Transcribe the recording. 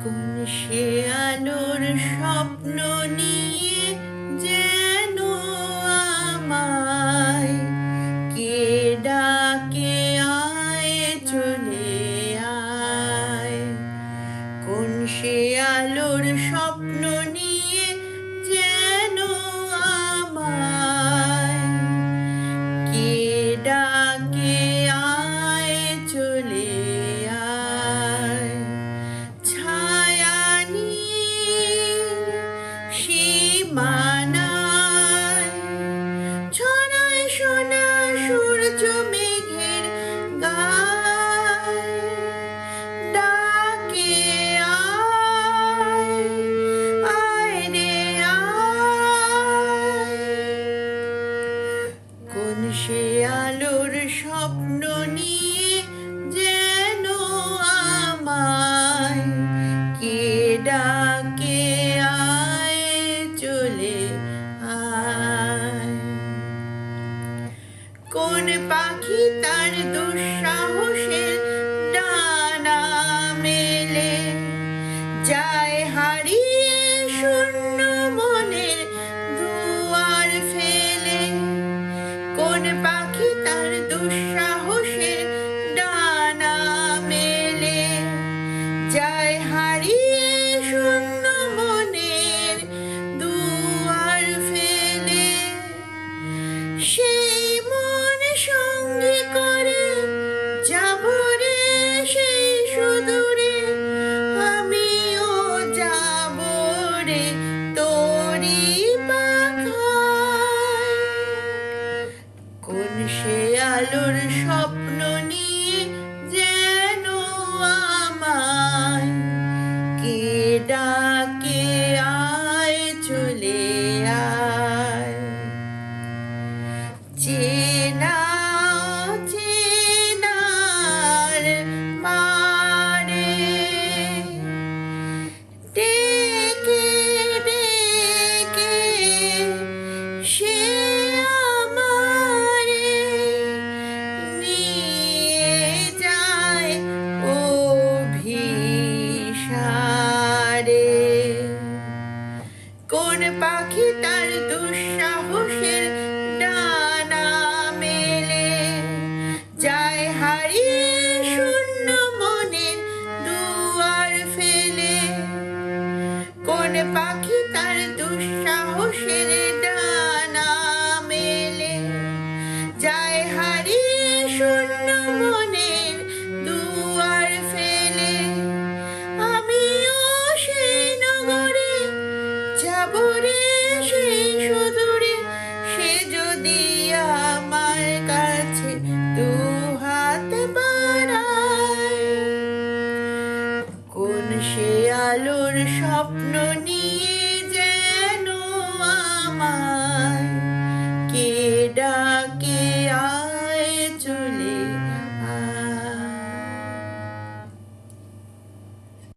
কোন সে আলোর স্বপ্ন নিয়ে যেন আমায় কে ডাকে আয় চলে আয়। কোন সে আলোর স্বপ্ন নিয়ে যেন আমায় কে ডাকে আয় চলে আয়। ছায়া সীমানায় ছড়ায় সোনা সূর্য মেঘের গায়। ডাকে আয় আয় রে আয়। কোন সে আলোর স্বপ্ন নিয়ে যেন আমায় কে ডাকে আয় চলে আয়। কোন পাখি তার দুঃসাহসের ডানা মেলে যায় হারিয়ে শূন্য মনের দুয়ার ফেলে। কোন পাখি তার দুঃসাহসের ডানা মেলে যায় হারিয়ে শূন্য মনের দুয়ার ফেলে। সেই মন সঙ্গে করে যাব রে সেই সুদূরে, আমিও যাব রে তোরি পাখায়। কোন সে আলোর স্বপ্ন নিয়ে যেন আমায় কে ডাকে আয় চলে আয়। চেনা চেনার মারে ডেকে ডেকে সে আমারে নিয়ে যায় অভিসারে। কোন পাখি তার দুঃসাহসের ডানা মেলে যায় হারিয়ে শূন্য মনের দুয়ার ফেলে। কোন পাখি তার দুঃসাহসের ডানা মেলে যায় হারিয়ে শূন্য মনের দুয়ার ফেলে। আমিও সেই নগরে যাব রে সেই সুদূরে, সে যদি আমার কাছে দু হাত বাড়ায়। কোন সে আলোর স্বপ্ন নিয়ে